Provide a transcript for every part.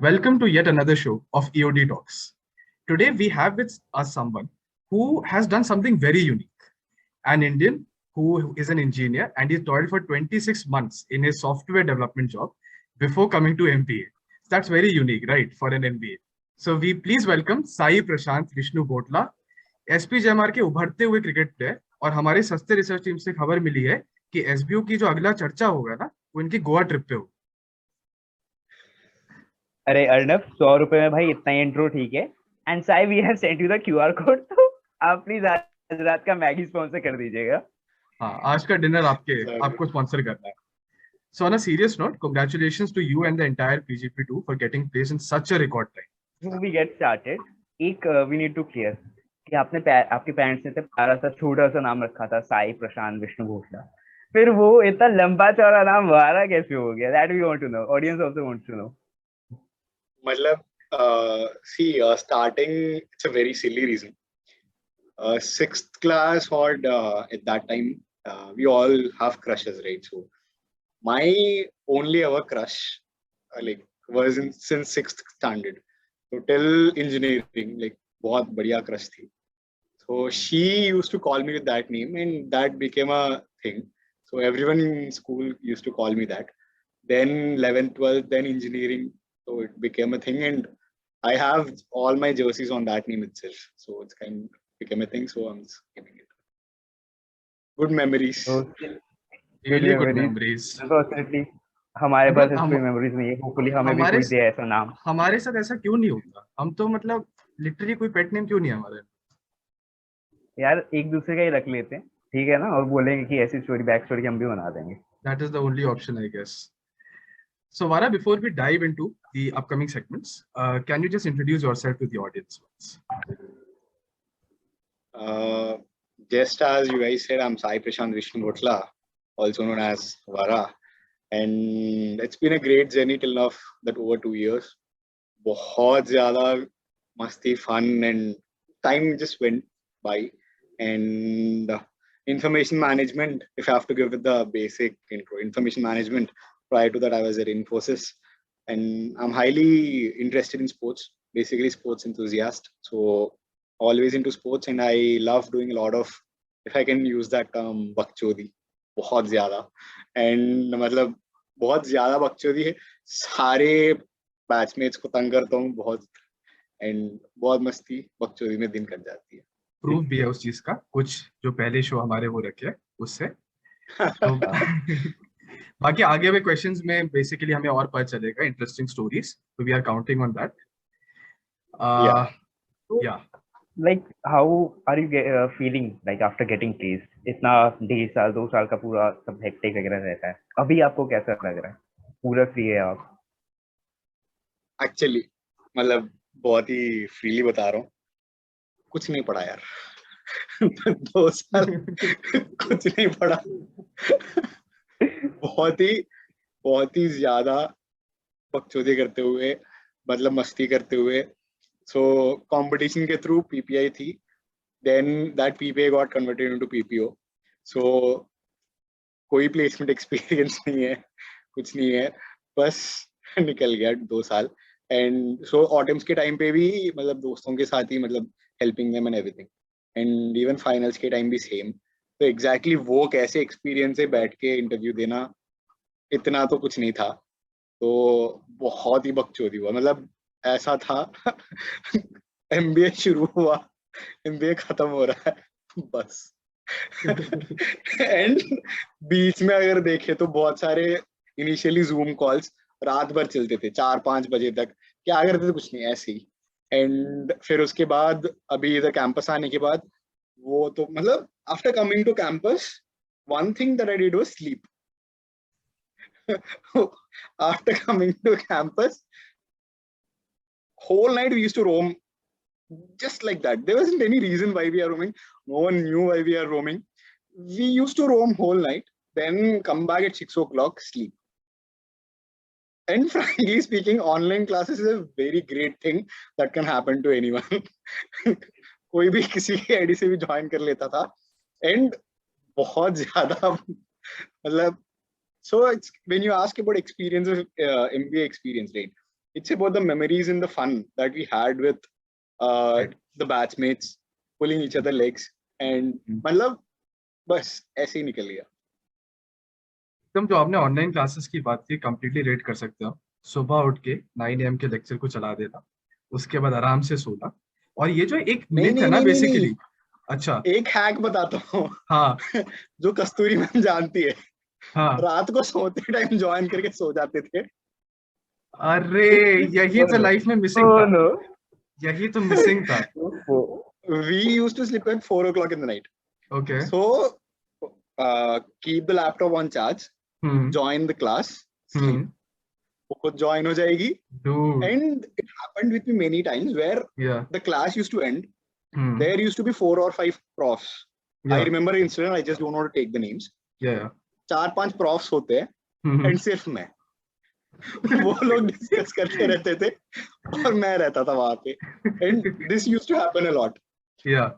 Welcome to yet another show of EOD Talks. Today we have with us someone who has done something very unique. An Indian who is an engineer and he toiled for 26 months in a software development job before coming to MBA. That's very unique, right, for an MBA. So we please welcome Sai Prashant Vishnu Botla, SPJIMR के उभरते हुए cricket player, और हमारे सस्ते research team से खबर मिली है कि एसबीओ की जो अगला चर्चा होगा ना, वो इनकी गोवा ट्रिप पे होगा. अरे अर्नब, 100 रुपए में भाई इतना ही इंट्रो ठीक है. And Sai, we have sent you the QR code, तो आप प्लीज आज रात का मैगी स्पॉन्सर कर दीजिएगा. हाँ, आज का डिनर आपको स्पॉन्सर करना है. So on a serious note, congratulations to you and the entire PGP2 for getting placed in such a record time. Before we get started, we need to clear कि आपके पेरेंट्स ने प्यारा सा छोटा सा नाम रखा था, साई प्रशांत विष्णु भोसला. फिर वो इतना लंबा चौड़ा नाम वारा कैसे हो गया? That we want to know. Audience also wants to know. मतलब starting, it's a very silly reason. Sixth class or at that time, we all have crushes, right? So my only ever crush was since 6th standard. So till engineering, बहुत बढ़िया crush थी. So she used to call me with that name, and that became a thing. So everyone in school used to call me that. Then 11th, 12th, then engineering. So it became a thing, and I have all my jerseys on that name itself. So it's became a thing. So I'm just giving it. Good memories. Really good memories. Unfortunately, हमारे पास कोई memories नहीं है. Hopefully हमें भी कोई दे ऐसा नाम. हमारे साथ ऐसा क्यों नहीं होता? हम तो मतलब लिटरली कोई पेट नेम क्यों नहीं है हमारे? यार एक दूसरे का ही रख लेते हैं, ठीक है ना, और बोलेंगे कि ऐसी स्टोरी बैक स्टोरी हम भी बना देंगे. That is the only option, I guess. So Vara, before we dive into the upcoming segments, can you just introduce yourself to the audience once? Just as you guys said, I'm Sai Prashant Vishnu Botla, also known as Vara, and it's been a great journey till now, that over 2 years. बहुत ज़्यादा मस्ती, fun, and time just went by. And information management, if I have to give it the basic intro, information management. Prior to that, I was at Infosys, and I'm highly interested in sports, basically sports enthusiast. So always into sports, and I love doing a lot of, if I can use that term, बकचोदी, बहुत ज़्यादा. And मतलब बहुत ज़्यादा बकचोदी है, सारे batchmates को तंग करता हूँ बहुत, and बहुत मस्ती बकचोदी में दिन कट जाती है. प्रूफ भी है उस चीज का, कुछ जो पहले शो हमारे वो रखे उससे. तो बाकी आगे के क्वेश्चंस में बेसिकली हमें और पता चलेगा इंटरेस्टिंग स्टोरीज, तो we are counting on that. Like, how are you feeling like after getting placed? इतना 1.5 साल 2 साल का पूरा सब हेक्टिक वगैरह रहता है, अभी आपको कैसा लग रहा है? पूरा फ्री है आप? एक्चुअली मतलब बहुत ही फ्रीली बता रहा हूँ, कुछ नहीं पढ़ा यार. 2 साल कुछ नहीं पढ़ा. बहुत ही ज्यादा बकचोदी करते हुए, मतलब मस्ती करते हुए. सो कंपटीशन के थ्रू पीपीआई थी, then that PPI got converted into PPO. So कोई प्लेसमेंट एक्सपीरियंस नहीं है, कुछ नहीं है, बस निकल गया 2 साल. एंड सो ऑटम्स के टाइम पे भी मतलब दोस्तों के साथ ही, मतलब helping them and everything. And even finals के टाइम भी सेम. तो एग्जैक्टली वो कैसे एक्सपीरियंस है बैठ के इंटरव्यू देना, इतना तो कुछ नहीं था. तो बहुत ही बकचोदी हुआ. मतलब ऐसा था एमबीए शुरू हुआ, एमबीए खत्म हो रहा है बस. एंड बीच में अगर देखे तो बहुत सारे इनिशियली जूम कॉल्स रात भर चलते थे, 4-5 बजे तक. क्या करते थे? कुछ नहीं, ऐसे ही. एंड फिर उसके बाद अभी इधर कैंपस आने के बाद वो तो मतलब after coming to campus, one thing that I did was sleep. After coming to campus, whole night we used to roam just like that. There wasn't any reason why we are roaming. No one knew why we are roaming. We used to roam whole night, then come back at 6 o'clock, sleep. And frankly speaking, online classes is a very great thing that can happen to anyone. कोई भी किसी की ID से भी join कर लेता था. And बहुत ज़्यादा मतलब, so it's, when you ask about experience of MBA experience, right? it's about the memories and the fun that we had with the batchmates pulling each other legs and मतलब बस ऐसे ही निकल गया. एकदम जो आपने ऑनलाइन क्लासेस की बात की कंप्लीटली रेट कर सकते हो. सुबह उठ के 9 AM के लेक्चर को चला देना, उसके बाद आराम से सोना. और ये जो एक मिथ है ना बेसिकली. अच्छा, एक हैक बताता हूँ. हाँ. जो कस्तूरी मैम जानती है. हाँ. रात को सोते टाइम ज्वाइन करके सो जाते थे. अरे यही तो लाइफ में मिसिंग था. यही तो मिसिंग था. We used to sleep at 4 o'clock in the night. Okay. So keep the laptop on charge. Join the class. Sleep. वो खुद join हो जाएगी. And it happened with me many times where the class used to end. There used to be 4 or 5 profs. I remember an incident. I just don't want to take the names. 4-5 profs होते हैं and सिर्फ मैं. वो लोग discuss करते रहते थे और मैं रहता था वहां पे. And this used to happen a lot.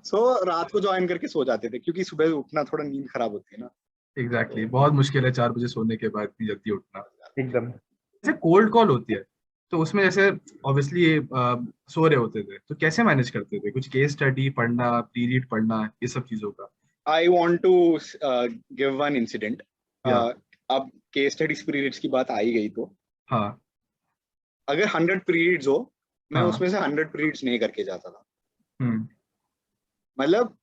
So रात को ज्वाइन करके सो जाते थे क्योंकि सुबह उठना थोड़ा नींद खराब होती है ना. Exactly. बहुत मुश्किल है 4 बजे सोने के बाद इतनी जल्दी उठना. एकदम. जैसे कोल्ड कॉल होती है तो उसमें जैसे ऑब्वियसली सो रहे होते थे तो कैसे मैनेज करते थे? कुछ केस स्टडी पढ़ना, प्री रीड पढ़ना, ये सब चीजों का. I want to give one incident. अब केस स्टडीज प्री रीड्स की बात आई गई तो हाँ, अगर 100 प्री रीड्स हो मैं उसमें से 100 प्री रीड्स नहीं करके जाता था. मतलब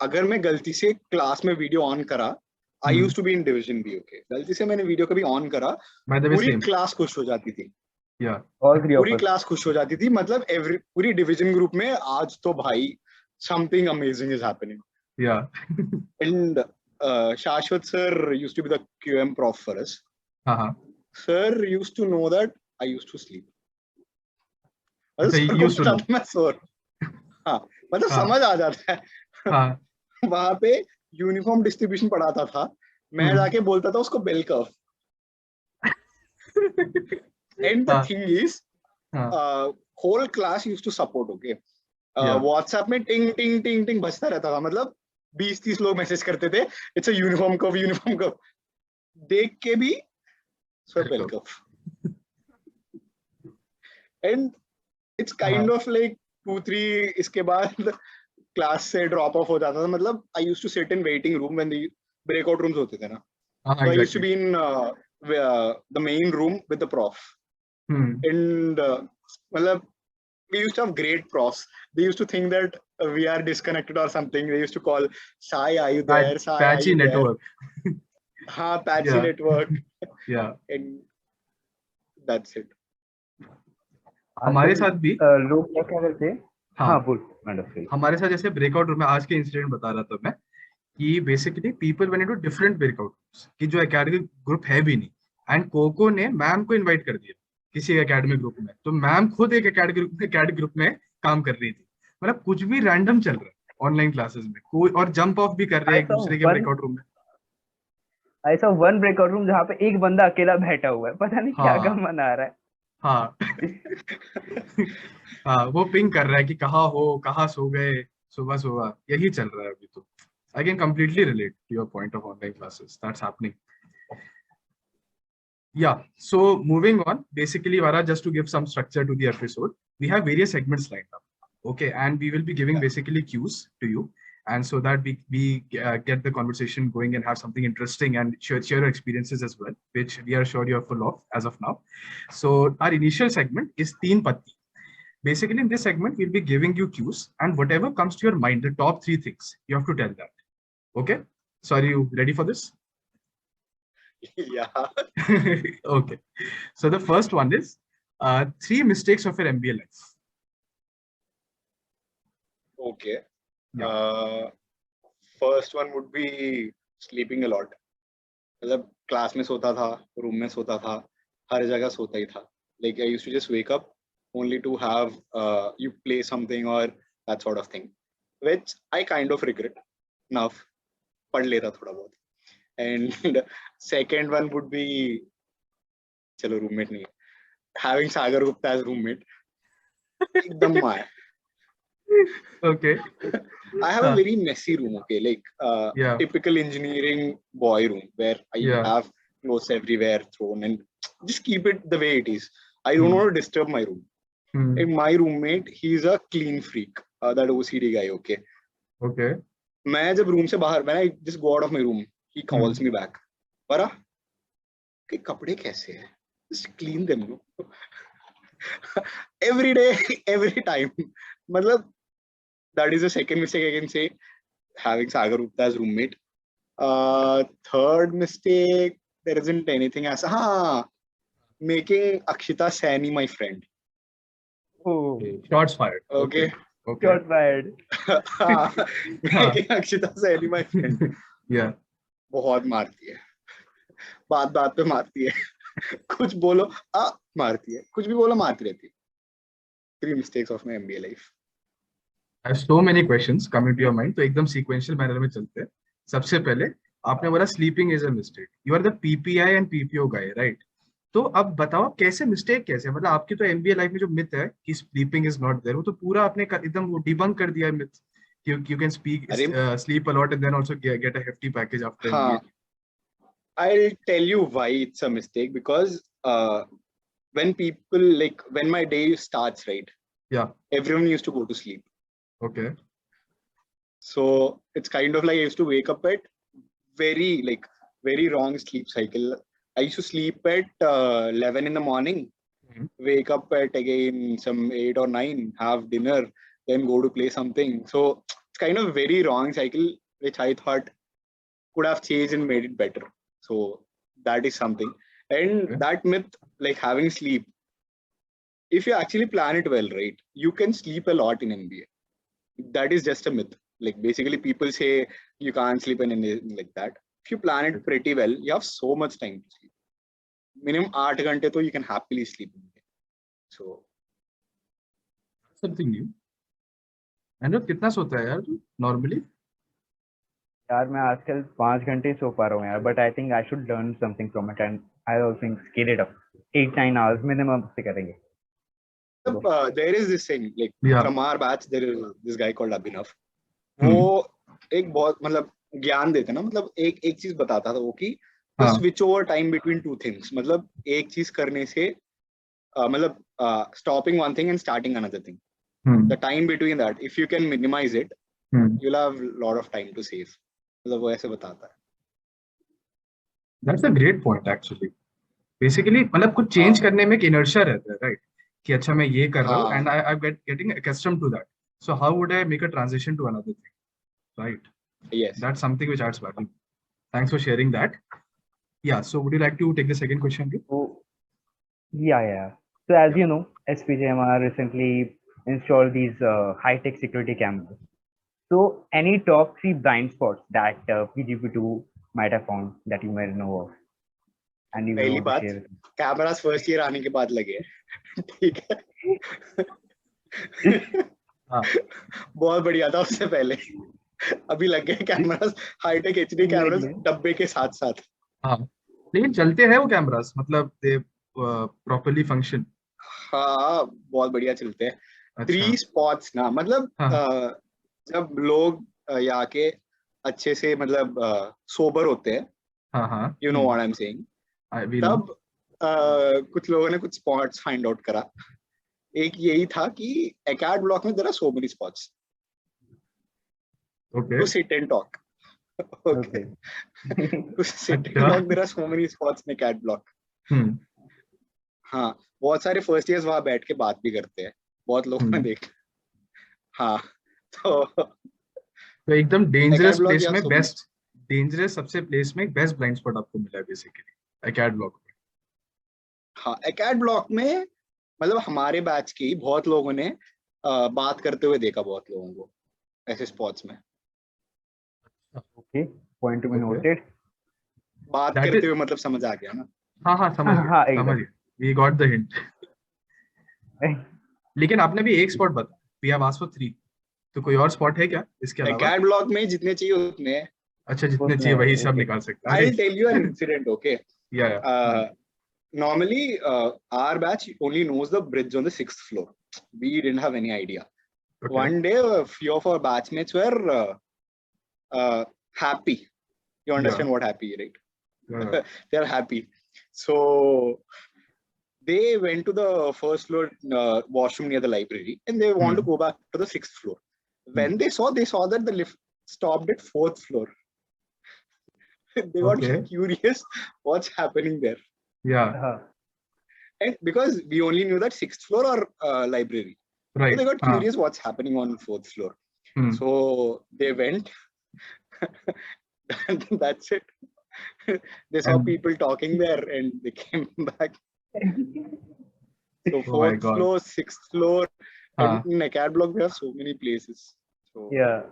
अगर मैं गलती से क्लास में वीडियो ऑन करा, I used to be in division B. Okay, गलती से मैंने वीडियो कभी ऑन करा, पूरी क्लास खुश हो जाती थी. पूरी क्लास खुश हो जाती थी. मतलब पूरी डिवीजन ग्रुप में आज तो भाई something amazing is happening. And Shashwat sir used to be the QM prof for us. Sir used to know that I used to sleep. मैं सो रहा. हाँ, मतलब समझ आ जाता है. वहां पे यूनिफॉर्म डिस्ट्रीब्यूशन पढ़ाता था, मैं जाके बोलता था उसको bell curve. And the thing is, whole class used to support. Okay, WhatsApp में टिंग टिंग टिंग टिंग बजता रहता था. मतलब 20-30 लोग मैसेज करते थे, इट्स अ यूनिफॉर्म कर्व. देख के भी bell curve. And it's kind of like 2-3 इसके बाद क्लास से ड्रॉप ऑफ हो जाता था. मतलब I used to sit in waiting room when the breakout rooms होते थे ना. So I used to be in the main room with the prof. And मतलब we used to have great profs. They used to think that we are disconnected or something. They used to call, Sai, are you there? Sai, Patchy network. हाँ, patchy network. And that's it. हमारे साथ भी लोग क्या करते हैं. हाँ बोल. हमारे साथ जैसे ब्रेकआउट रूम में आज के इंसिडेंट बता रहा था मैं कि basically people went into different breakout rooms कि जो एकेडमिक ग्रुप है भी नहीं. एंड कोको ने मैम को इनवाइट कर दिया किसी एकेडमिक ग्रुप में. तो मैम खुद एक एकेडमिक ग्रुप में काम कर रही थी. मतलब कुछ भी रैंडम चल रहा है ऑनलाइन क्लासेस में. कोई और जंप ऑफ भी कर रहे हैं एक दूसरे के ब्रेकआउट रूम में. ऐसा वन ब्रेकआउट रूम जहाँ पे एक बंदा अकेला बैठा हुआ है, पता नहीं क्या गम मना रहा है. हाँ. हाँ, वो पिंग कर रहा है कि कहाँ सो गए सुबह. यही चल रहा है अभी तो. I can completely relate to your point of online classes. That's happening. Yeah. So moving on, basically, Vara, just to give some structure to the episode, we have various segments lined up. Okay, and we will be giving basically cues to you, and so that we get the conversation going and have something interesting and share your experiences as well, which we are sure you're full of as of now. So our initial segment is Teen Patti. Basically, in this segment, we'll be giving you cues, and whatever comes to your mind, the top 3 things, you have to tell that. Okay? So are you ready for this? Yeah. Okay. So the first one is 3 mistakes of your MBA life. Okay. First one would be sleeping a lot. मतलब class में सोता था, room में सोता था, हर जगह सोता ही था. Like I used to just wake up only to have you play something or that sort of thing, which I kind of regret now. पढ़ लेता थोड़ा बहुत. And second one would be, चलो roommate नहीं, having Sagar Gupta as roommate. एकदम my. Okay. I have a very messy room. Okay, like typical engineering boy room where I have clothes everywhere thrown and just keep it the way it is. I don't want to disturb my room. Hmm. And my roommate, he's a clean freak. That OCD guy, okay. Okay. मैं जब room से बाहर, when I just go out of my room, he calls me back. Vara, के कपड़े कैसे हैं? Just clean them, no? Every day, every time. मतलब that is the second mistake I can say, having Sagar Gupta as roommate. Third mistake, there isn't anything as making Akshita Saini my friend. Oh, Shots fired. Okay. Okay. shot fired. Making Akshita Saini my friend. Yeah. बहुत मारती है, बात बात पे मारती है, कुछ बोलो मारती है, कुछ भी बोलो मारती रहती है. 3 mistakes of my MBA life. I have so many questions coming to your mind, तो एकदम sequential manner में चलते हैं. सबसे पहले आपने बोला sleeping is a mistake. You are the PPI and PPO guy, right? तो अब बताओ कैसे मिस्टेक कैसे, मतलब आपकी तो एमबीए लाइफ में जो मिथ है कि स्लीपिंग इज नॉट देयर, वो तो पूरा आपने एकदम वो डिबंक कर दिया है myth. You can sleep a lot and then also get a hefty package after MBA. I'll tell you why it's a mistake, because when people, like when my day starts, right? Yeah. Everyone used to go to sleep. Okay. So it's kind of like I used to wake up at very wrong sleep cycle. I used to sleep at 11 in the morning, wake up at again some 8 or 9, have dinner, then go to play something. So it's kind of very wrong cycle, which I thought could have changed and made it better. So that is something. And that myth, like having sleep, if you actually plan it well, right, you can sleep a lot in MBA. That is just a myth. Like basically people say you can't sleep in anything like that. If you plan it pretty well, you have so much time to sleep. Minimum 8 घंटे तो you can happily sleep. So something new. अनुज कितना सोता है यार तू normally? यार मैं आजकल 5 घंटे सो पा रहा हूँ यार, but I think I should learn something from it and I also think scale it up. 8-9 hours minimum से करेंगे. there is this thing, like from our batch, there is this guy called Abhinav. वो एक बहुत मतलब ज्ञान देते ना, मतलब एक चीज बताता था वो कि switch over time between two things. मतलब एक चीज करने से मतलब stopping one thing and starting another thing. The time between that, if you can minimize it, you'll have a lot of time to save. मतलब वो ऐसे बताता है. That's a great point actually. Basically मतलब कुछ change करने में एक inertia रहता है, right? कि अच्छा मैं ये कर रहा हूँ and I'm getting accustomed to that. So how would I make a transition to another thing, right? Yes. That's something which adds value. Thanks for sharing that. Yeah. So would you like to take the second question? Yeah. So as you know, SPJIMR recently installed these high-tech security cameras. So any top 3 blind spots that PGP2 might have found that you might know of? And you पहली बात, cameras first year आने के बाद लगे, ठीक है. बहुत बढ़िया था उससे पहले. अभी लग गए कैमरास, हाईटेक एचडी कैमरास डब्बे के साथ साथ. हाँ, लेकिन चलते हैं वो कैमरास, मतलब दे प्रॉपर्ली फंक्शन. हाँ, बहुत बढ़िया चलते हैं. 3 स्पॉट्स ना, मतलब जब लोग यहाँ के अच्छे से मतलब सोबर होते हैं, you know what I'm saying, तब कुछ लोगों ने कुछ स्पॉट्स फाइंड आउट करा. एक यही था कि एकेड ब्लॉक में there are so many spots. Okay. To sit and talk. Okay. To sit and talk, there are so many spots in acad block. हाँ, बहुत सारे फर्स्ट ईयर्स वहां बैठ के बात भी करते हैं, बहुत लोग ने देखा. हाँ, तो एकदम डेंजरस प्लेस में बेस्ट, डेंजरस सबसे प्लेस में बेस्ट ब्लाइंड स्पॉट आपको मिला है बेसिकली एकेड ब्लॉक में. हाँ, एकेड ब्लॉक में मतलब हमारे बैच के बहुत लोगों ने बात करते हुए देखा, बहुत लोगों को ऐसे स्पॉट्स में. Okay, point to be noted. बात करते हुए मतलब समझ आ गया ना. हाँ समझ गया. We got the hint. लेकिन आपने भी एक स्पॉट बता. We have asked for 3. तो कोई और स्पॉट है क्या इसके अलावा? एकेड ब्लॉक में जितने चाहिए उतने. अच्छा, जितने चाहिए वही सब निकाल सकते हैं. I'll tell you an incident, okay? Yeah. Normally, our batch only knows the bridge on the 6th floor. We didn't have any idea. Okay. One day, a few of our batchmates were happy. You understand what happy, right? They are happy. So they went to the first floor washroom near the library, and they want to go back to the 6th floor. When they saw that the lift stopped at 4th floor. They got curious what's happening there. Yeah. And because we only knew that 6th floor or library. Right. So they got curious what's happening on 4th floor. So they went. That's it. They saw people talking there and they came back. So 4th floor, 6th floor, and in Acad block we have so many places. So yeah.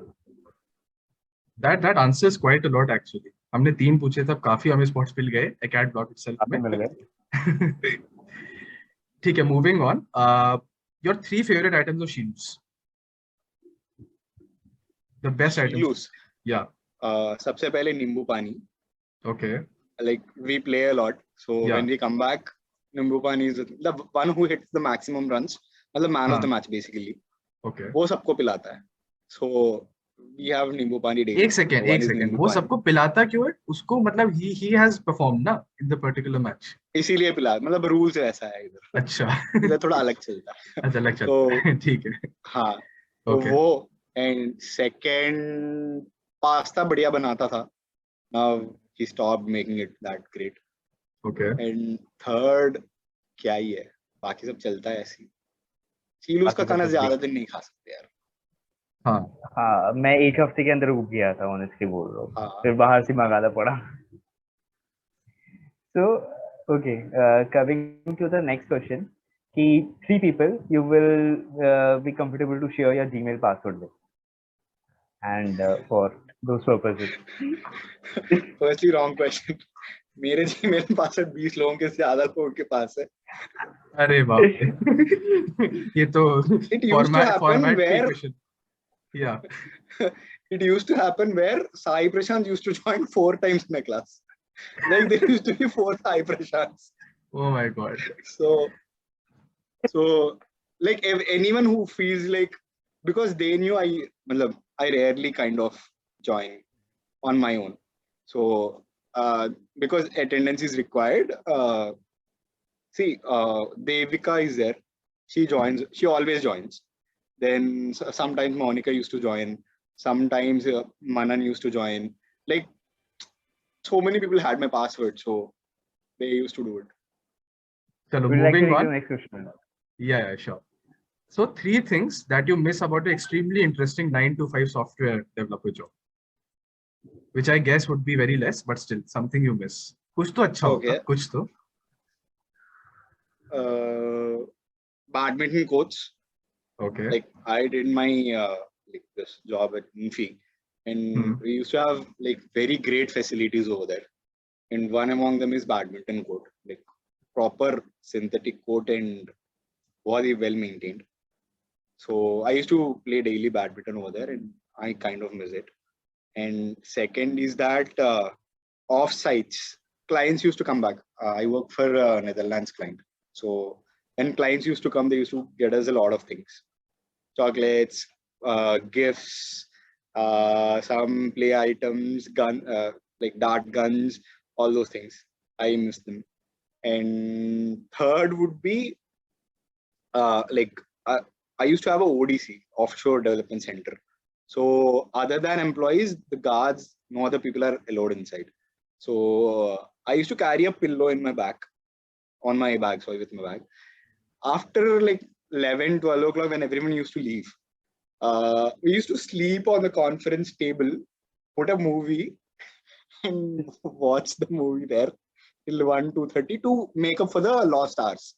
That answers quite a lot actually. हमने 3 पूछे तब काफी हमें spots मिल गए Acad block itself में. ठीक है, moving on. Your 3 favorite items of Shilus. The best items. Yeah. सबसे पहले नींबू पानी. Okay. Like we play a lot, so when we come back, नींबू पानी is the one who hits the maximum runs, मतलब man of the match basically. Okay. वो सबको पिलाता है. So we have नींबू पानी daily. एक सेकंड वो सबको पिलाता क्यों है? उसको मतलब he has performed ना in the particular match. इसीलिए पिला, मतलब रूल्स ऐसा है इधर. अच्छा. इधर थोड़ा अलग चलता है. अच्छा अलग चलता है. ठीक है. हाँ. तो वो and second पास्ता बढ़िया बनाता था. Now he stopped making it that great. Okay. And third क्या ही है, बाकी सब चलता है ऐसे. शीलूस का खाना ज्यादा दिन नहीं खा सकते यार. हाँ मैं एक हफ्ते के अंदर उग गया था ऑनेस्टली बोल रहा हूँ. फिर बाहर से मंगाना पड़ा. So okay, coming to the next question, कि 3 people you will be comfortable to share your Gmail password with, and for those purposes. Firstly, wrong question. मेरे Gmail पासवर्ड 20 लोगों के ज्यादा लोगों के पास है. अरे बाप रे. ये तो format question. Yeah. It used to happen where Sai Prashant used to join 4 times in a class. Like there used to be 4 Sai Prashants. Oh my god. So like if anyone who feels like, because they knew I rarely kind of join on my own. So because attendance is required, Devika is there. She always joins. Then sometimes Monica used to join. Sometimes Manan used to join. Like so many people had my password, so they used to do it. So moving on. Yeah, sure. So 3 things that you miss about the extremely interesting 9 to 5 software developer job, which I guess would be very less, but still something you miss. कुछ तो अच्छा होगा, कुछ तो. Badminton coach. Okay. Like I did my this job at Infi, and we used to have like very great facilities over there. And one among them is badminton court, like proper synthetic court and very well maintained. So I used to play daily badminton over there, and I kind of miss it. And second is that off-sites, clients used to come back. I work for a Netherlands client. So when clients used to come, they used to get us a lot of things. Chocolates, gifts, some play items, like dart guns, all those things. I miss them. And third would be I used to have a ODC, Offshore Development Center. So other than employees, the guards, no other people are allowed inside. So I used to carry a pillow in my bag, with my bag. After like 11, 12 o'clock, when everyone used to leave, we used to sleep on the conference table, put a movie and watch the movie there till 1, 2:30 to make up for the lost hours.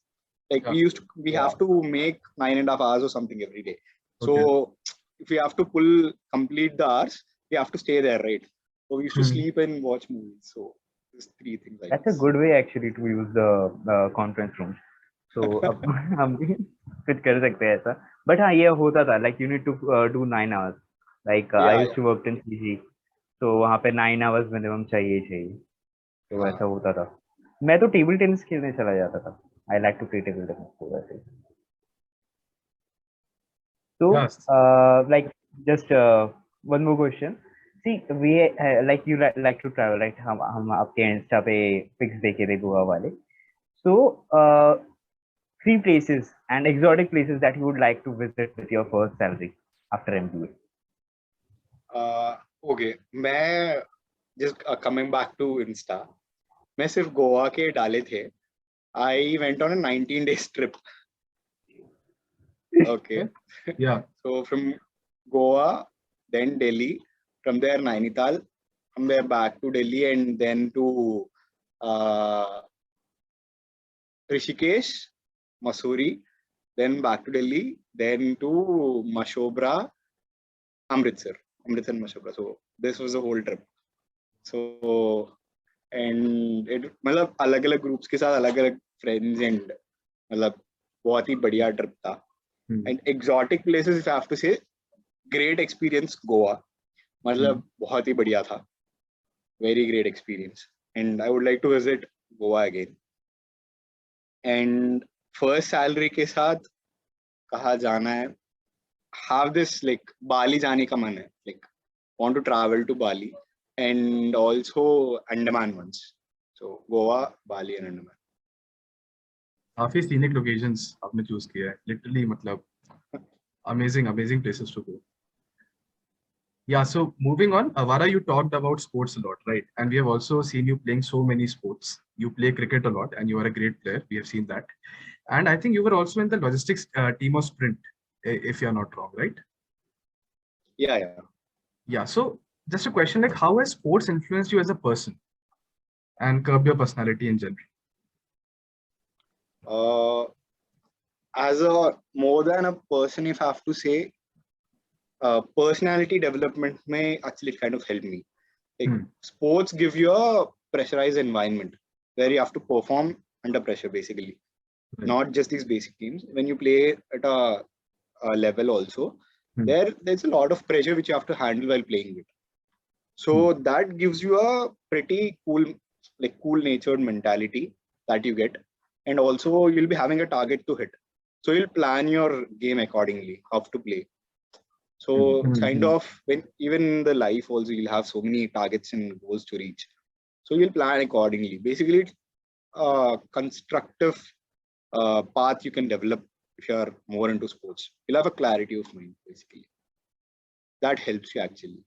Like we have to make 9.5 hours or something every day. So if we have to complete the hours, we have to stay there, right? So we used to sleep and watch movies. So these 3 things. That's a good way actually to use the conference room. So हम भी fit कर सकते हैं ऐसा. But हाँ ये होता था, like you need to do 9 hours. Like I used to work in PG, so वहाँ पे 9 hours minimum चाहिए. तो ऐसा होता था. मैं तो टेबल टेनिस खेलने चला जाता था. I like to play table tennis. So that's it. So like just one more question. See, we like you like to travel, right? हम आपके इंस्टा पे पिक्स देखे थे गोवा वाले. So three places and exotic places that you would like to visit with your first salary after MBA. Okay, मैं just coming back to Insta, मैं सिर्फ गोवा के डाले थे. I went on a 19 days trip. Okay. Yeah. So from Goa, then Delhi, from there Nainital, from there back to Delhi, and then to Rishikesh, Mussoorie, then back to Delhi, then to Mashobra, Amritsar, Mashobra. So this was the whole trip. So and it मतलब अलग-अलग groups के साथ अलग-अलग friends and मतलब बहुत ही बढ़िया trip था. And exotic places, if I have to say, great experience Goa. मतलब बहुत ही बढ़िया था. Very great experience. And I would like to visit Goa again. And first salary के साथ कहाँ जाना है? Have this like Bali जाने का मन है. Like want to travel to Bali and also Andaman once. So Goa, Bali and Andaman. काफी scenic locations आपने choose किया है. Literally मतलब amazing places to go. Yeah, so moving on, Vara, you talked about sports a lot, right? And we have also seen you playing so many sports. You play cricket a lot and you are a great player. We have seen that. And I think you were also in the logistics team of Sprint, if you're not wrong, right? Yeah. Yeah, so just a question, like how has sports influenced you as a person and curb your personality in general? As a more than a person, if I have to say, personality development may actually kind of help me. Like sports give you a pressurized environment where you have to perform under pressure, basically. Right. Not just these basic games. When you play at a level also, there's a lot of pressure which you have to handle while playing it. So that gives you a pretty cool natured mentality that you get. And also you'll be having a target to hit. So you'll plan your game accordingly, how to play. So kind of when even in the life also you'll have so many targets and goals to reach. So you'll plan accordingly. Basically, it's a constructive path you can develop if you're more into sports. You'll have a clarity of mind, basically. That helps you actually.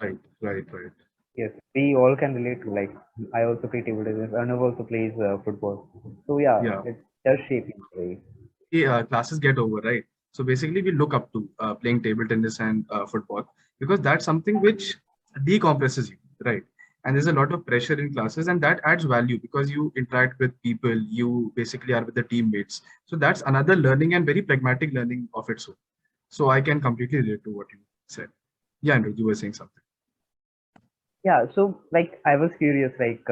Right. Yes, we all can relate to, like, I also play table tennis. Arnav also plays football. So yeah, it does shape you. Classes get over, right? So basically we look up to playing table tennis and football because that's something which decompresses you, right? And there's a lot of pressure in classes and that adds value because you interact with people, you basically are with the teammates. So that's another learning and very pragmatic learning of its own. So I can completely relate to what you said. Yeah, Andrew, you were saying something. Yeah, so like I was curious, like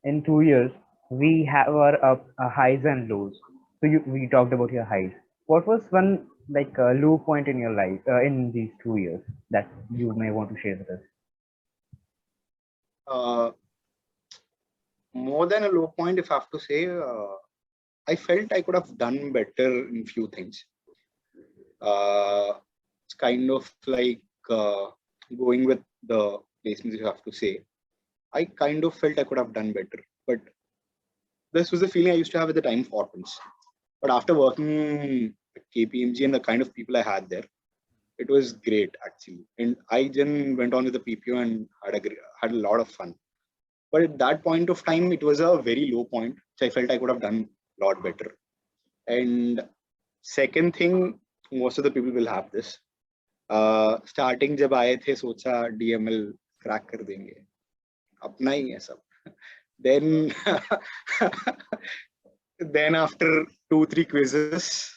in 2 years, we have our highs and lows. So we talked about your highs. What was one like low point in your life in these 2 years that you may want to share with us? More than a low point, if I have to say, I felt I could have done better in few things. It's kind of like going with the placements, you have to say. I kind of felt I could have done better, but this was the feeling I used to have at the time for Orphans. But after working at KPMG and the kind of people I had there, it was great actually. And I then went on with the PPO and had a lot of fun. But at that point of time, it was a very low point. So I felt I could have done a lot better. And second thing, most of the people will have this. Starting जब आए थे सोचा DML crack कर देंगे, अपना ही है सब. Then after 2-3 quizzes,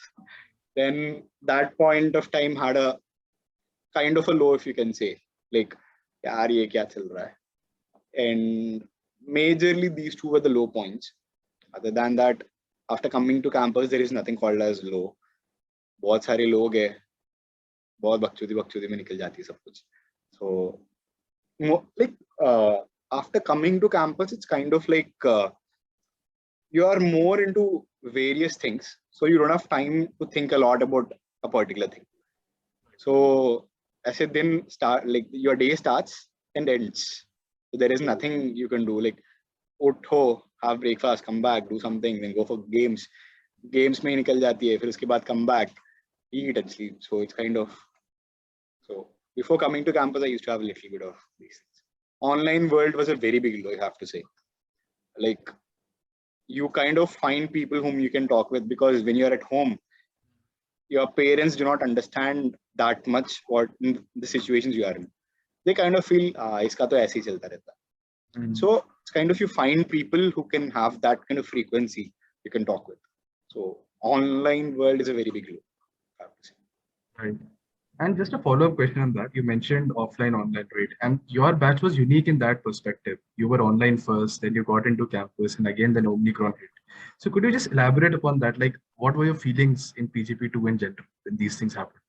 then that point of time had a kind of a low, if you can say, like yaar ye kya chal raha hai. And majorly these two were the low points. Other than that, after coming to campus, there is nothing called as low. बहुत सारे लोग हैं, बहुत बकचोदी में निकल जाती है सब कुछ. So like after coming to campus, it's kind of like you are more into various things, so you don't have time to think a lot about a particular thing. So as it then start, like your day starts and ends. So there is nothing you can do. Like उठो, have breakfast, come back, do something, then go for games में ही निकल जाती है, फिर उसके बाद come back, eat and sleep. So it's kind of, so before coming to campus I used to have a little bit of these things. Online world was a very big blow, I have to say. Like, you kind of find people whom you can talk with, because when you're at home, your parents do not understand that much what the situations you are in. They kind of feel iska to aise hi chalta rehta. So it's kind of, you find people who can have that kind of frequency you can talk with. So online world is a very big deal, I have to say. Right. And just a follow-up question on that. You mentioned offline, online, right? And your batch was unique in that perspective. You were online first, then you got into campus, and again, then Omicron hit. So could you just elaborate upon that? Like, what were your feelings in PGP2 in general when these things happened?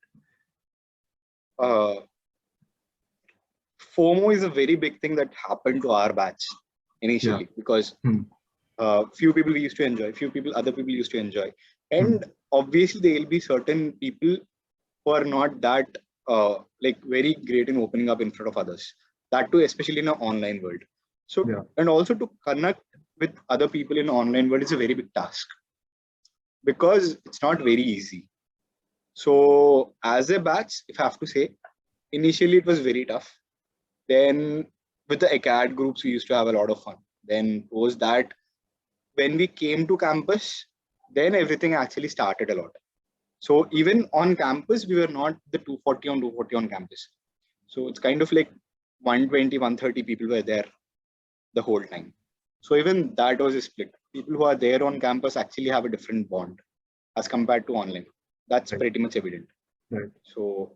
FOMO is a very big thing that happened to our batch initially, because few people we used to enjoy, other people used to enjoy. And obviously there will be certain people who are not that like very great in opening up in front of others. That too, especially in an online world. So, and also to connect with other people in online world is a very big task, because it's not very easy. So as a batch, if I have to say, initially it was very tough. Then with the ACAD groups, we used to have a lot of fun. Then post that, when we came to campus, then everything actually started a lot. So even on campus, we were not the 240 on campus. So it's kind of like 120, 130 people were there the whole time. So even that was a split. People who are there on campus actually have a different bond as compared to online. That's pretty much evident. Right. So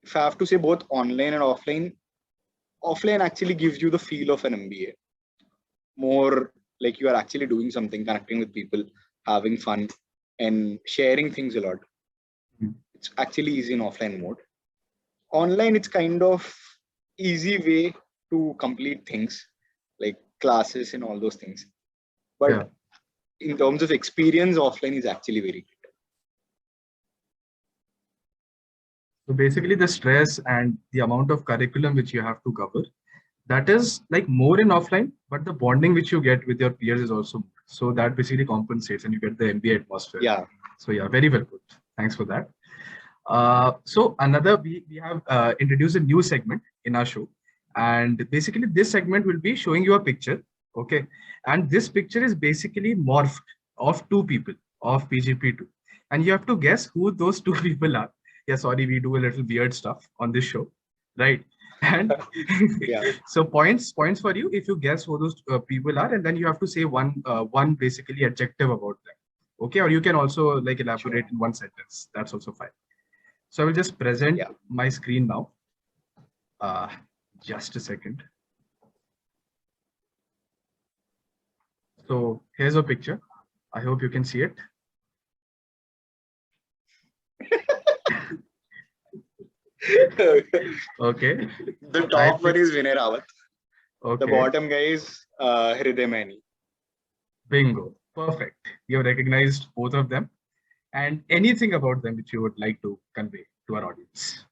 if I have to say, both online and offline actually gives you the feel of an MBA. More like you are actually doing something, connecting with people, having fun, and sharing things a lot. It's actually easy in offline mode. Online, it's kind of easy way to complete things like classes and all those things. But in terms of experience, offline is actually very good. So basically the stress and the amount of curriculum which you have to cover, that is like more in offline, but the bonding which you get with your peers is also more. So that basically compensates and you get the MBA atmosphere. Yeah. So yeah, very well put. Thanks for that. So another, we have introduced a new segment in our show. And basically this segment will be showing you a picture. Okay. And this picture is basically morphed of two people of PGP2. And you have to guess who those two people are. Yeah, sorry, we do a little weird stuff on this show, right? And so points for you if you guess who those people are, and then you have to say one basically adjective about them. Okay, or you can also like elaborate in one sentence. That's also fine. So I will just present my screen now. Just a second. So here's a picture. I hope you can see it. Okay. The top one is Vinay Rawat. Okay. The bottom guy is Hriday Maini. Bingo. Perfect. You have recognized both of them. And anything about them which you would like to convey to our audience?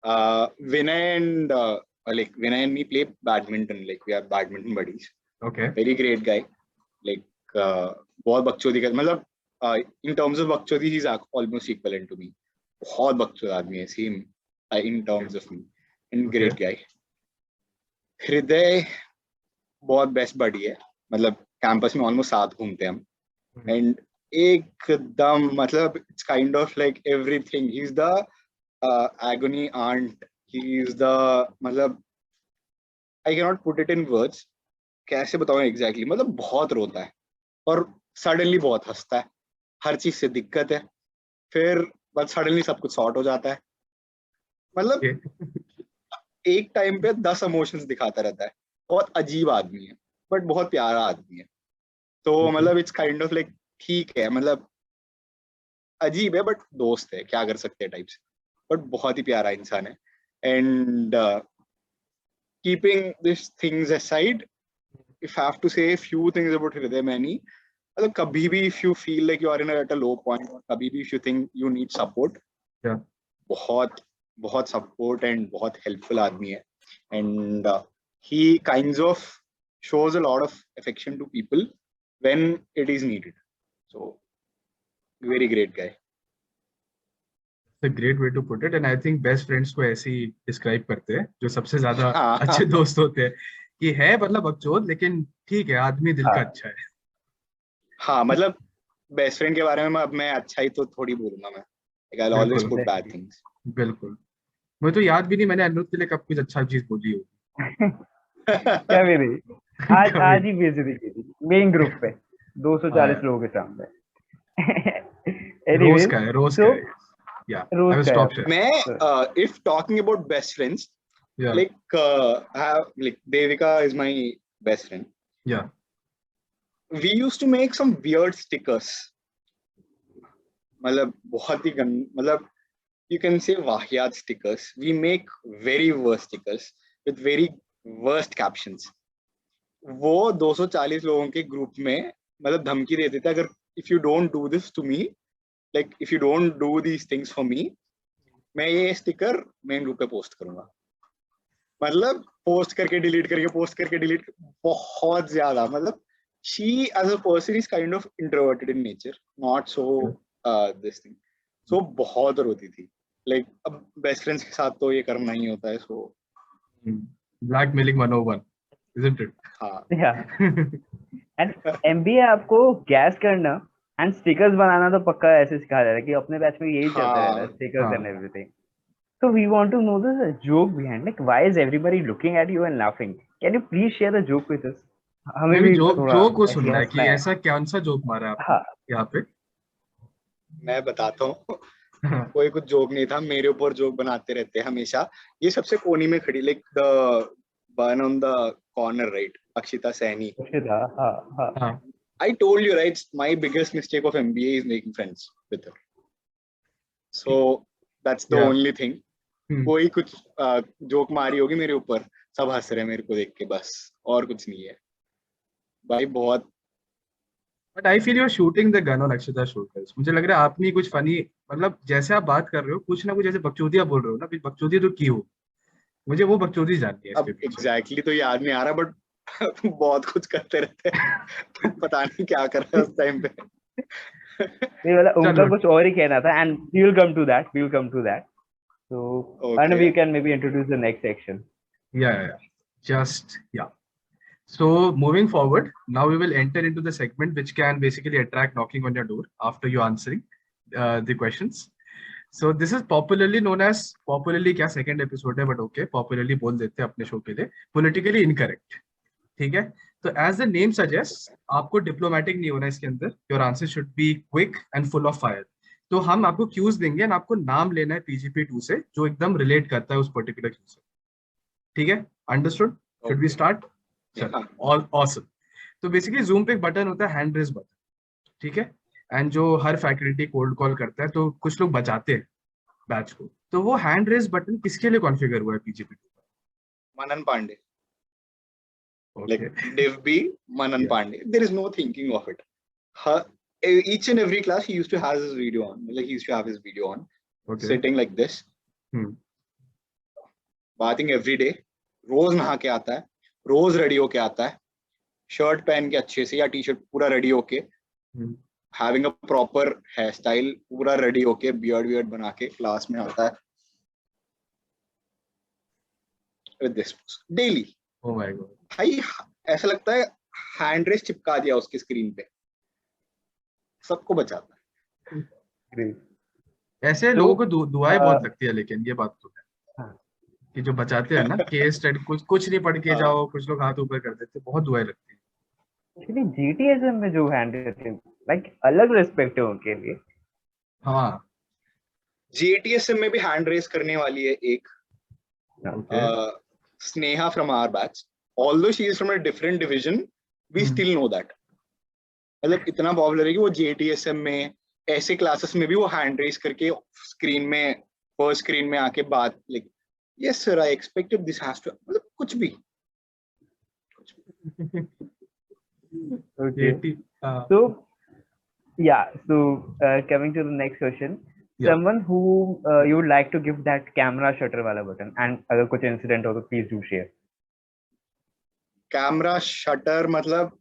Vinay and me play badminton. Like, we are badminton buddies. Okay. Very great guy. Like, बहुत बकचोदी का मतलब in terms of बकचोदी, he's almost equivalent to me. बहुत बकचोद आदमी है, same in terms of me. And great guy. हृदय बहुत बेस्ट बडी है, मतलब कैंपस में ऑलमोस्ट साथ घूमते हैं हम. एंड एकदम मतलब it's kind of like everything. He is the agony aunt. He is the मतलब I cannot put it in words. कैसे बताऊं एग्जैक्टली, मतलब बहुत रोता है और सडनली बहुत हंसता है. हर चीज से दिक्कत है, फिर बस सडनली सब कुछ सॉर्ट हो जाता है. मतलब एक टाइम पे 10 इमोशंस दिखाता रहता है. बहुत अजीब आदमी है, बट बहुत प्यारा आदमी है. तो मतलब इट्स काइंड ऑफ लाइक ठीक है, मतलब अजीब है बट दोस्त है, क्या कर सकते हैं टाइप्स. बट बहुत ही प्यारा इंसान है. And keeping this things aside, if I have to say a few things about Hriday Maini, मतलब कभी भी if you feel like you are at a low point, or कभी भी if you think you need support, बहुत support and बहुत helpful आदमी है. And he kinds of shows a lot of affection to people when it is needed. So very great guy. A great way to put it, and I think best friends को ऐसे ही describe करते हैं जो सबसे ज्यादा हाँ अच्छे दोस्त होते हैं कि है मतलब बकचोद लेकिन ठीक है आदमी दिल का हाँ अच्छा है. हाँ मतलब बेस्ट फ्रेंड के बारे में अब मैं अच्छा ही तो थोड़ी बोलूंगा मैं. Like, I'll always बिल्कुल put bad things. बिल्कुल. मुझे तो याद भी नहीं मैंने अनिरुद्ध के लिए कब कुछ अच्छा चीज बोली हो. कभी नहीं. आज कभी. आज ही बेइज्जती की थी मेन ग्रुप पे हाँ 240 यार, लोगों के सामने. रोज एनीवेज का है रोज तो का है. Yeah, I रोज will का है stop आपका. here. मैं if talking about best friends, Yeah, like I have like Devika is my best friend. yeah. We used to make some weird stickers. मतलब बहुत ही मतलब you can say वाहियात stickers. We make very worst stickers with very worst captions. वो 240 लोगों के group में मतलब धमकी देते थे अगर if you don't do this to me, like if you don't do these things for me, मैं ये स्टिकर मेन ग्रुप पे पोस्ट करूंगा. मतलब पोस्ट करके डिलीट करके पोस्ट करके डिलीट बहुत ज्यादा. मतलब she as a person is kind of introverted in nature, not so this thing. So बहुत रोती थी. Like अब बेस्ट फ्रेंड्स के साथ तो ये करना ही होता है. So Blackmailing 101, isn't it? हाँ. या एंड एमबीए आपको गैस करना एंड स्टिकर्स बनाना तो पक्का ऐसे सिखा रहा है कि अपने बैच में यही चलता रहता है, हाँ स्टिकर्स हाँ. And everything. So we want to know the joke behind, like why is everybody looking at you and laughing? Can you please share the joke with us? हमें नहीं भी जोक थोड़ा जोक को ऐसे सुनना है कि हंसना है. ऐसा कौन सा जोक मारा है आपने हाँ यहाँ पे. मैं बताता हूँ. कोई कुछ जोक नहीं था. मेरे ऊपर जोक बनाते रहते हैं हमेशा. ये सबसे कोनी में खड़ी like the one on the corner right, Akshita Saini. हाँ हाँ हाँ. हाँ. I told you right, my biggest mistake of MBA is making friends with her. So that's the Yeah. only thing. कोई कुछ जोक मारी होगी मेरे ऊपर, सब हंस रहे हैं मेरे को देख के बस, और कुछ नहीं है भाई. बहुत but I feel you are shooting the gun on Akshita shockers. मुझे लग रहा है आपने कुछ फनी मतलब जैसे आप बात कर रहे हो कुछ ना कुछ ऐसे बकचोदियां बोल रहे हो ना, कुछ बकचोदी तो की हो. मुझे वो बकचोदी जाननी है इसके अब पीछे. एग्जैक्टली तो याद नहीं आ रहा बट बहुत कुछ करते रहते हैं. पता नहीं क्या कर रहे हैं उस टाइम पे. नहीं मतलब उनका चलो. कुछ और ही कहना था and we will come to that, we will come to that. So and we Okay. can maybe introduce the next section. Yeah. Just yeah. So moving forward, now we will enter into the segment which can basically attract knocking on your door after you answering the questions. So this is popularly known as popularly क्या second episode है but okay popularly बोल देते हैं अपने show के लिए politically incorrect. ठीक है. तो as the name suggests आपको diplomatic नहीं होना इसके अंदर. Your answer should be quick and full of fire. तो हम आपको क्यूज देंगे और आपको नाम लेना है PGP2 से जो एकदम रिलेट करता है उस पर्टिकुलर क्यू से. ठीक है. अंडरस्टूड. Should we start? चलो. All awesome. तो बेसिकली जूम पे एक बटन होता है हैंड रेज बटन. ठीक है. एंड जो हर फैकल्टी कोल्ड कॉल करता है तो कुछ लोग बचाते हैं बैच को. तो वो हैंड रेज बटन किसके लिए कॉन्फ़िगर हुआ है PGP2 पर? Manan Pandey. Okay. Like Div B, Manan Yeah. Pandey. There is no thinking of it. Each and every class he used to have his video on. Like he used to have his video on, Okay. sitting like this, bathing every day. रोज नहा के आता है, रोज ready होके आता है, shirt पहन के अच्छे से या टी शर्ट पूरा रेडी होके, having a proper hair style, पूरा रेडी होके बियर्ड बना के क्लास में आता है with this daily. Oh my God. भाई ऐसा लगता है हैंड रेस चिपका दिया उसकी स्क्रीन पे. सबको बचाता है. Great. ऐसे तो, लोगों को दुआएं बहुत लगती है लेकिन ये बात तो है कि जो बचाते हैं ना केस स्टडी कुछ नहीं पढ़ के जाओ, कुछ लोग हाथ ऊपर कर देते, बहुत दुआएं लगती है. एक्चुअली जीटीएसएम में जो हैंडल लाइक अलग रिस्पेक्ट है उनके लिए. हाँ. जीटीएसएम में भी हैंड रेस करने वाली है एक Sneha from our batch. Although she is from a different division, we still know that. मतलब इतना पॉपुलर है कि वो जीटीएसएम में ऐसे क्लासेस में भी वो हैंड रेस करके स्क्रीन में फर्स्ट स्क्रीन में आके बात like yes sir I expected this has to, मतलब कुछ भी. Okay. So yeah, so coming to the next question. Yeah. Someone who you would like to give that camera shutter wala button, and अगर कुछ incident हो तो please do share. Camera shutter मतलब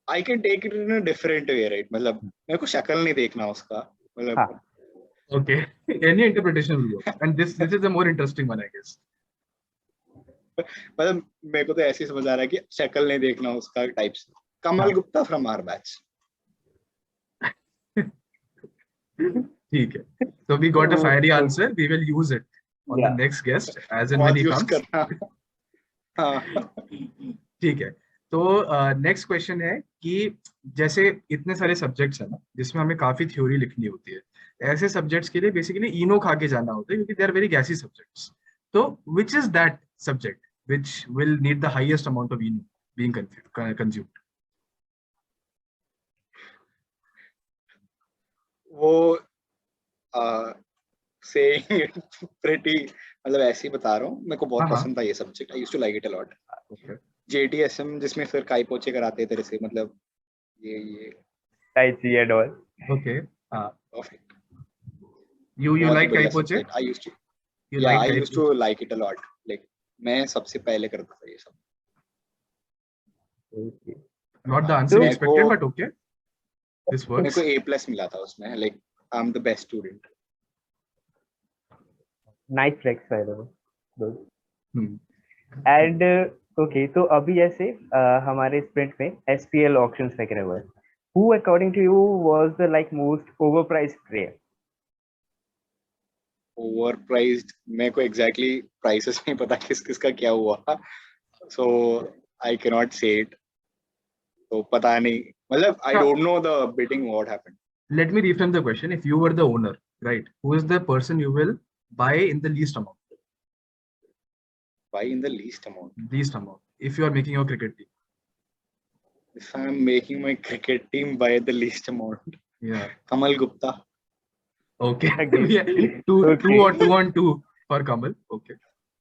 I can take it in a different way, right? मतलब मेरे को शक्ल नहीं देखना उसका मतलब हाँ Okay. Any interpretation will work. And this is the more interesting one, I guess. मतलब मेरे को तो ऐसे ही समझ आ रहा है कि शक्ल नहीं देखना उसका types Kamal Gupta from our batch ठीक है. So we got a fiery answer. We will use it on the next guest as and when he use comes. करना हाँ ठीक है. तो नेक्स्ट क्वेश्चन है कि जैसे इतने सारे सब्जेक्ट्स हैं ना जिसमें हमें काफी थ्योरी लिखनी होती है, ऐसे सब्जेक्ट्स के लिए बेसिकली इनो खा के जाना होता है क्योंकि दे आर वेरी गैसी सब्जेक्ट्स. तो which is that subject which will need the highest amount of eno being consumed? वो saying it pretty मतलब ऐसे ही बता रहा हूँ मेरे को बहुत पसंद था ये subject I used to like it a lot. JTSM जिसमें फिर काई पोचे कराते तेरे से मतलब ये Tai Chi and all. Okay. perfect. You बहुत ही like बढ़िया kai poche? subject. I used to You yeah like I kai used to like it a lot. Like मैं सबसे पहले करता था ये सब. Okay. Not the answer you मेरे expected, को but okay. This मेरे works. को A+ मिला था उसमें. Like I'm the best student. Nice flex by the way. Good. Hmm. And okay, तो अभी जैसे हमारे स्प्रिंट में SPL ऑक्शंस वगैरह हुए. Who according to you was the like most overpriced player? Overpriced मेरे को exactly prices नहीं पता किस किसका क्या हुआ. So I cannot say it. तो पता नहीं मतलब I don't know the bidding what happened. Let me reframe the question. If you were the owner, right, who is the person you will buy in the least amount? Buy in the least amount. Least amount. If you are making your cricket team. If I'm making my cricket team buy the least amount. Yeah. Kamal Gupta. Okay. Okay. Yeah. Two on two for Kamal. Okay.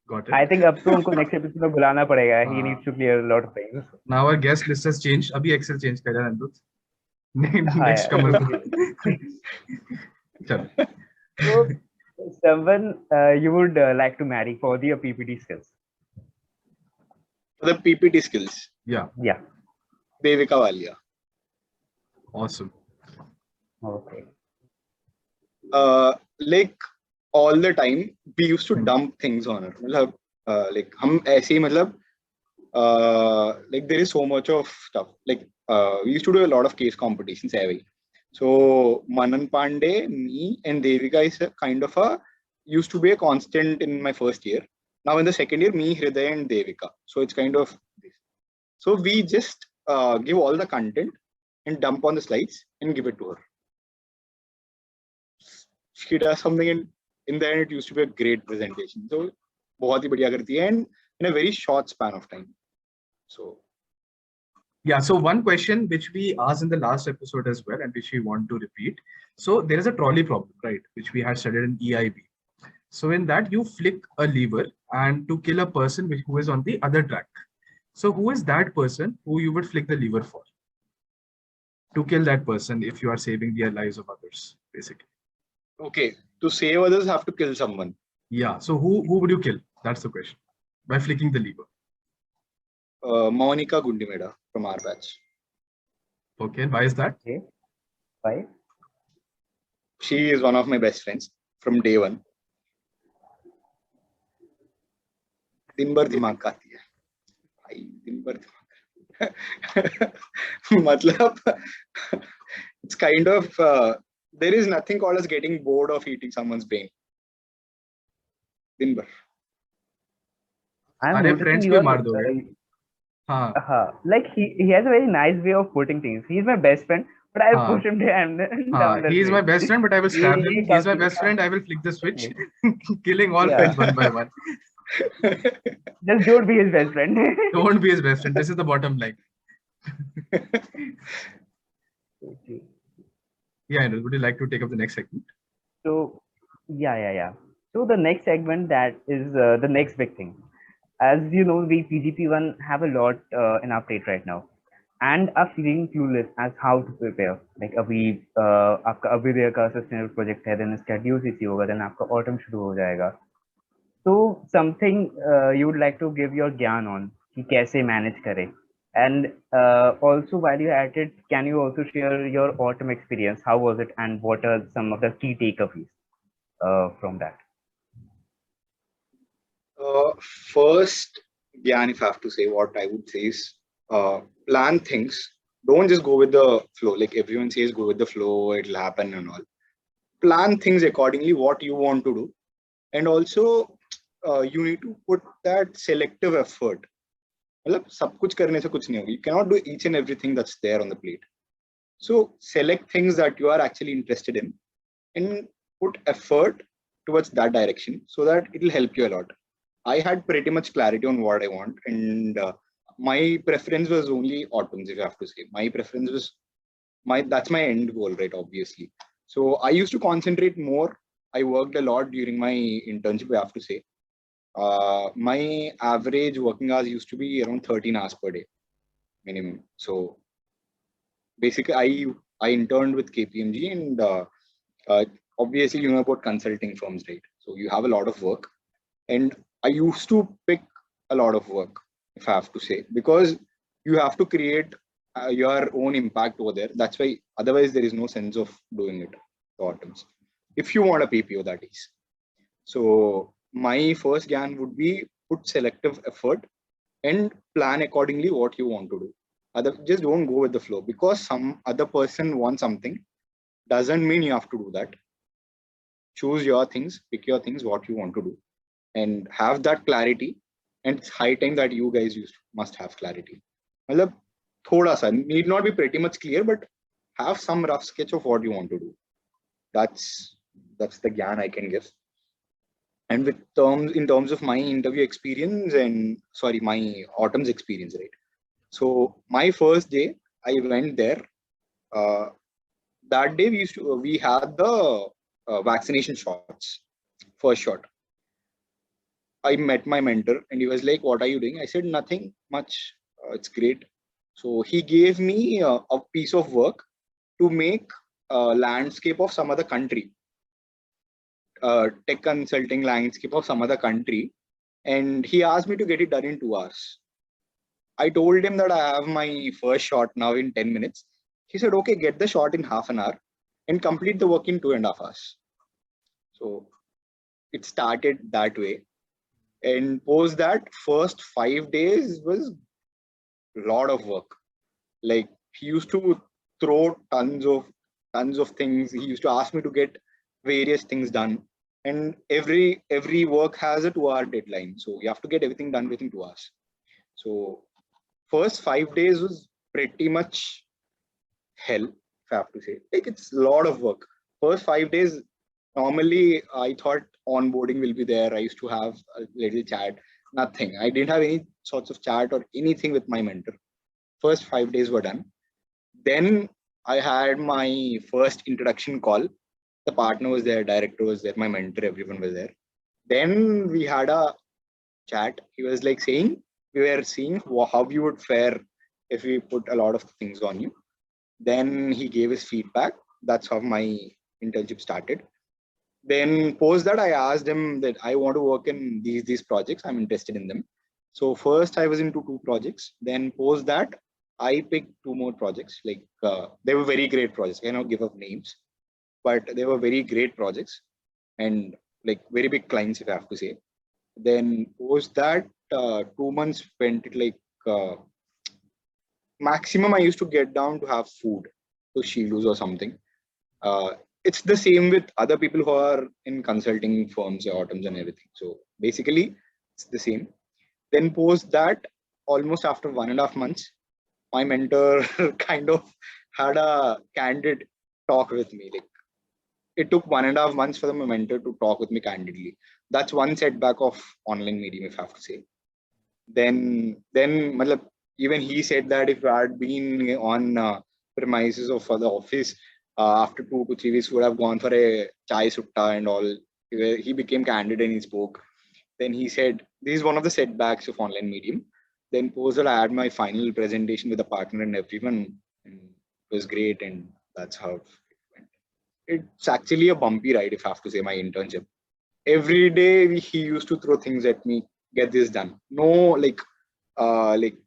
Got it. I think अब तो उनको next episode में बुलाना पड़ेगा. He needs to clear a lot of things. Now our guest list has changed. अभी Excel change कर रहा है Nandut. Next yeah. Kamal. चलो. So someone you would like to marry for your PPT skills. For the PPT skills. Yeah. Yeah. Devika Walia. Awesome. Okay. Like all the time we used to dump things on her. मतलब like हम ऐसे ही मतलब like there is so much of stuff. Like we used to do a lot of case competitions every. So Manan Pandey, me, and Devika is a kind of a used to be a constant in my first year. Now in the second year, me, Hriday, and Devika. So it's kind of this. So we just give all the content and dump on the slides and give it to her. She does something in the end it used to be a great presentation. So बहुत ही बढ़िया करती है and in a very short span of time. So yeah, so one question which we asked in the last episode as well and which we want to repeat. So there is a trolley problem, right, which we had studied in EIB. So in that you flick a lever and to kill a person who is on the other track. So who is that person who you would flick the lever for? To kill that person if you are saving the lives of others, basically. Okay, to save others have to kill someone. Yeah, so who would you kill? That's the question. By flicking the lever. Monica Gundimeda from our batch. Okay, why is that? Okay. Why? She is one of my best friends from day one. दिन भर दिमाग खाती है भाई दिन भर दिमाग मतलब it's kind of there is nothing called as getting bored of eating someone's brain दिन भर सारे friends को मार दोगे. हाँ. Like he has a very nice way of putting things. He's my best friend, but I will push him down. He is my best friend, but I will stab him. He is my best friend. I will flick the switch, killing all friends one by one. Just don't be his best friend. Don't be his best friend. This is the bottom line. Yeah, Anil, would you like to take up the next segment? So, yeah. So the next segment that is the next big thing. As you know, we PGP1 have a lot in our plate right now, and are feeling clueless as how to prepare. Like अभी आपका अभ्युदय का sustainable project है, then schedule CC होगा, then आपका autumn शुरू हो जाएगा. So something you would like to give your ज्ञान on कि कैसे मैनेज करें. And also, while you're at it, can you also share your autumn experience? How was it, and what are some of the key takeaways from that? First, Gyan, if I have to say, what I would say is plan things. Don't just go with the flow. Like everyone says, go with the flow, it'll happen and all. Plan things accordingly, what you want to do. And also, you need to put that selective effort. मतलब सब कुछ करने से कुछ नहीं होगा. You cannot do each and everything that's there on the plate. So select things that you are actually interested in and put effort towards that direction so that it will help you a lot. I had pretty much clarity on what I want, and my preference was only autumns, if I have to say. My preference was that's my end goal, right? Obviously. So I used to concentrate more. I worked a lot during my internship, I have to say. My average working hours used to be around 13 hours per day minimum. So basically, I interned with KPMG, and obviously you know about consulting firms, right? So you have a lot of work, and I used to pick a lot of work, if I have to say, because you have to create your own impact over there. That's why otherwise there is no sense of doing it. The autumns, if you want a PPO, that is. So my first GAN would be put selective effort and plan accordingly what you want to do. Just don't go with the flow, because some other person wants something doesn't mean you have to do that. Choose your things, pick your things, what you want to do, and have that clarity. And it's high time that you guys must have clarity. मतलब thoda sa, need not be pretty much clear, but have some rough sketch of what you want to do. That's the gyan I can give. And in terms of my interview experience, and sorry, my autumn's experience, right? So my first day, I went there. That day we had the vaccination shots, first shot. I met my mentor, and he was like, "What are you doing?" I said, "Nothing much. It's great." So he gave me a piece of work to make a landscape of some other country, tech consulting landscape of some other country, and he asked me to get it done in 2 hours. I told him that I have my first shot now in 10 minutes. He said, "Okay, get the shot in half an hour and complete the work in 2.5 hours." So it started that way. And post that, first 5 days was a lot of work. Like he used to throw tons of things. He used to ask me to get various things done. And every work has a 2-hour deadline. So you have to get everything done within 2 hours. So first 5 days was pretty much hell, if I have to say. Like it's a lot of work. First 5 days, normally I thought onboarding will be there. I used to have a little chat. Nothing. I didn't have any sorts of chat or anything with my mentor. First 5 days were done. Then I had my first introduction call. The partner was there, director was there, my mentor, everyone was there. Then we had a chat. He was like saying, we were seeing how you would fare if we put a lot of things on you. Then he gave his feedback. That's how my internship started. Then post that, I asked him that I want to work in these projects. I'm interested in them. So first I was into 2 projects. Then post that, I picked 2 more projects. Like they were very great projects. I cannot give up names, but they were very great projects and like very big clients, if I have to say. Then post that, 2 months spent it like maximum I used to get down to have food to Shilo's or something. It's the same with other people who are in consulting firms, autumns and everything. So basically it's the same. Then post that, almost after 1.5 months, my mentor kind of had a candid talk with me. Like it took 1.5 months for my mentor to talk with me candidly. That's one setback of online medium, if I have to say. Then even he said that if I had been on premises of the office, after 2 to 3 weeks, would have gone for a chai sutta and all. He became candid and he spoke. Then he said, this is one of the setbacks of online medium. Then post that, I had my final presentation with the partner and everyone, and it was great. And that's how it went. It's actually a bumpy ride, if I have to say, my internship. Every day he used to throw things at me, get this done. No, like like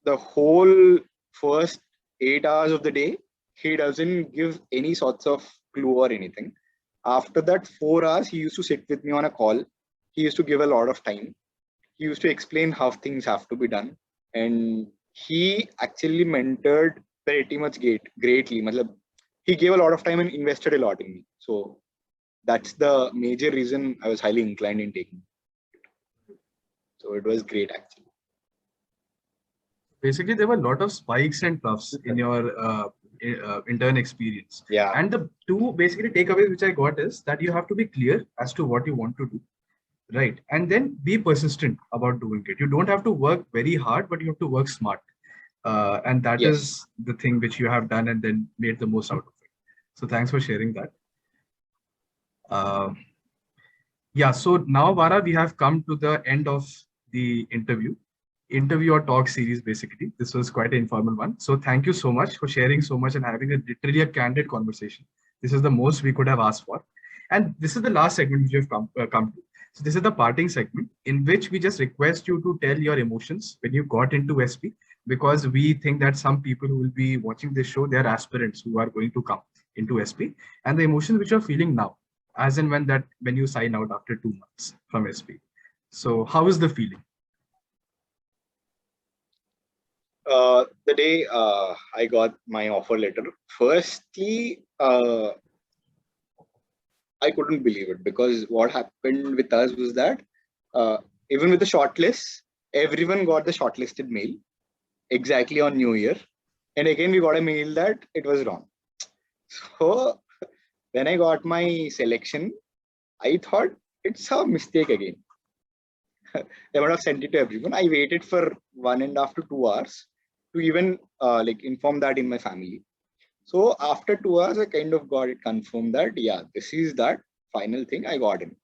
the whole first 8 hours of the day, he doesn't give any sorts of clue or anything. After that 4 hours, he used to sit with me on a call. He used to give a lot of time. He used to explain how things have to be done. And he actually mentored pretty much greatly. Matlab, he gave a lot of time and invested a lot in me. So that's the major reason I was highly inclined in taking it. So it was great actually. Basically, there were a lot of spikes and troughs in your intern experience. Yeah. And the two basically takeaways which I got is that you have to be clear as to what you want to do, right? And then be persistent about doing it. You don't have to work very hard, but you have to work smart. And that Yes. is the thing which you have done and then made the most out of it. So thanks for sharing that. Yeah, so now, Vara, we have come to the end of the interview or talk series, basically. This was quite an informal one. So thank you so much for sharing so much and having a literally a candid conversation. This is the most we could have asked for. And this is the last segment which you've come to. So this is the parting segment in which we just request you to tell your emotions when you got into SP, because we think that some people who will be watching this show, they are aspirants who are going to come into SP, and the emotions which you're feeling now, as and when you sign out after 2 months from SP. So how is the feeling? The day I got my offer letter, firstly, I couldn't believe it, because what happened with us was that even with the shortlist, everyone got the shortlisted mail exactly on New Year. And again, we got a mail that it was wrong. So when I got my selection, I thought it's a mistake again. They would have sent it to everyone. I waited for 1.5 to 2 hours to even like inform that in my family. So after 2 hours, I kind of got it confirmed that, yeah, this is that final thing I got in.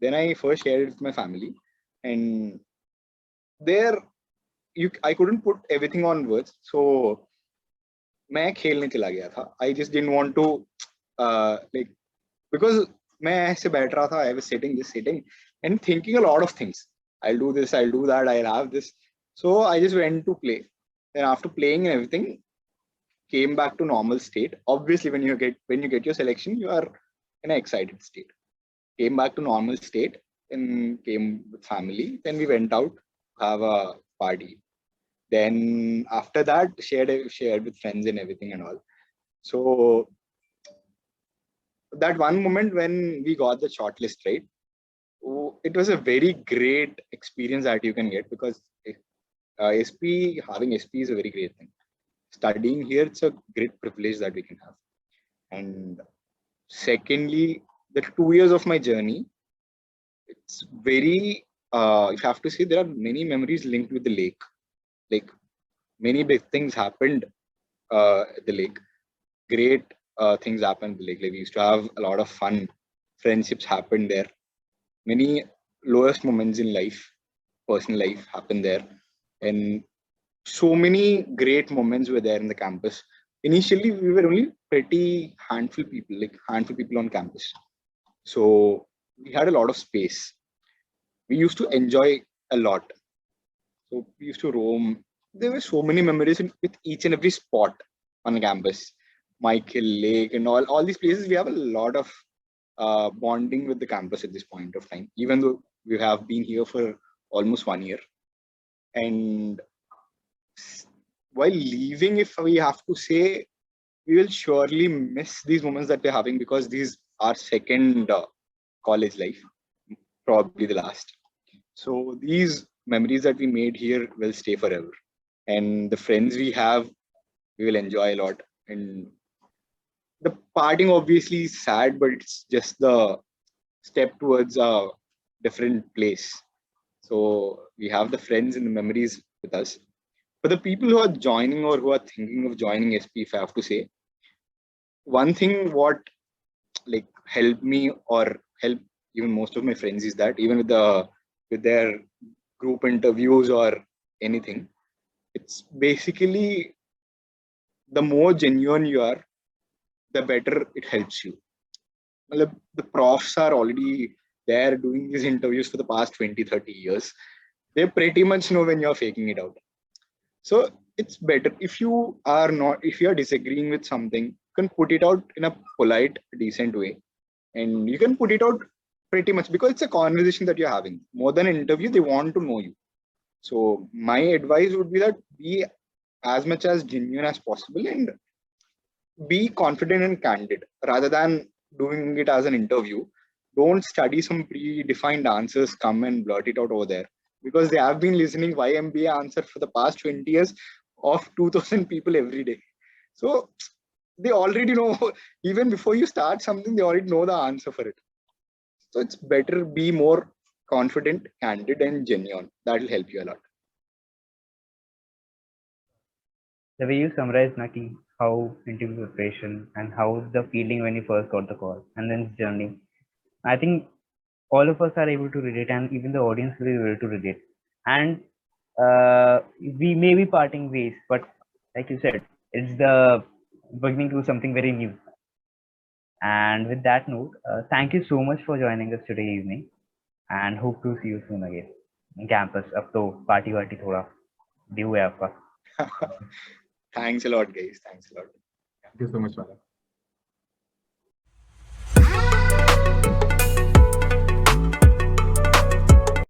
Then I first shared it with my family, and there I couldn't put everything on words. So मैं खेलने चला गया था. I just didn't want to like, because मैं ऐसे बैठ रहा था, I was sitting and thinking a lot of things. I'll do this, I'll do that, I'll have this. So I just went to play. And after playing and everything, came back to normal state. Obviously, when you get your selection, you are in an excited state. Came back to normal state and came with family. Then we went out to have a party. Then after that, shared with friends and everything and all. So that one moment when we got the shortlist, right? It was a very great experience that you can get, because having SP is a very great thing. Studying here, it's a great privilege that we can have. And secondly, the 2 years of my journey, it's very, you have to say, there are many memories linked with the lake. Like, many big things happened at the lake. Great things happened at the lake. Like, we used to have a lot of fun. Friendships happened there. Many lowest moments in life, personal life, happened there. And so many great moments were there in the campus. Initially, we were only pretty handful people on campus. So we had a lot of space. We used to enjoy a lot. So we used to roam. There were so many memories with each and every spot on the campus. Michael Lake and all these places, we have a lot of bonding with the campus at this point of time, even though we have been here for almost 1 year. And while leaving, if we have to say, we will surely miss these moments that we're having, because these are second college life, probably the last. So these memories that we made here will stay forever. And the friends we have, we will enjoy a lot. And the parting obviously is sad, but it's just the step towards a different place. So we have the friends and the memories with us. For the people who are joining or who are thinking of joining SP, if I have to say, one thing what like helped me or help even most of my friends is that even with their group interviews or anything, it's basically the more genuine you are, the better it helps you. The profs are already there doing these interviews for the past 20-30 years. They pretty much know when you're faking it out. So it's better if you are disagreeing with something, you can put it out in a polite, decent way. And you can put it out pretty much because it's a conversation that you're having. More than an interview, they want to know you. So my advice would be that be as much as genuine as possible and be confident and candid rather than doing it as an interview. Don't study some predefined answers, come and blurt it out over there, because they have been listening why MBA answer for the past 20 years of 2000 people every day. So they already know, even before you start something, they already know the answer for it. So it's better be more confident, candid, and genuine. That will help you a lot. The way you summarize, Naki, how interview preparation and how the feeling when you first got the call and then this journey, I think all of us are able to relate, and even the audience will be able to relate. And we may be parting ways, but like you said, it's the beginning to something very new. And with that note, thank you so much for joining us today evening, and hope to see you soon again in campus. अब तो party वार्टी थोड़ा due है आपका. Thanks a lot, guys. Thanks a lot. Thank you so much, Vara.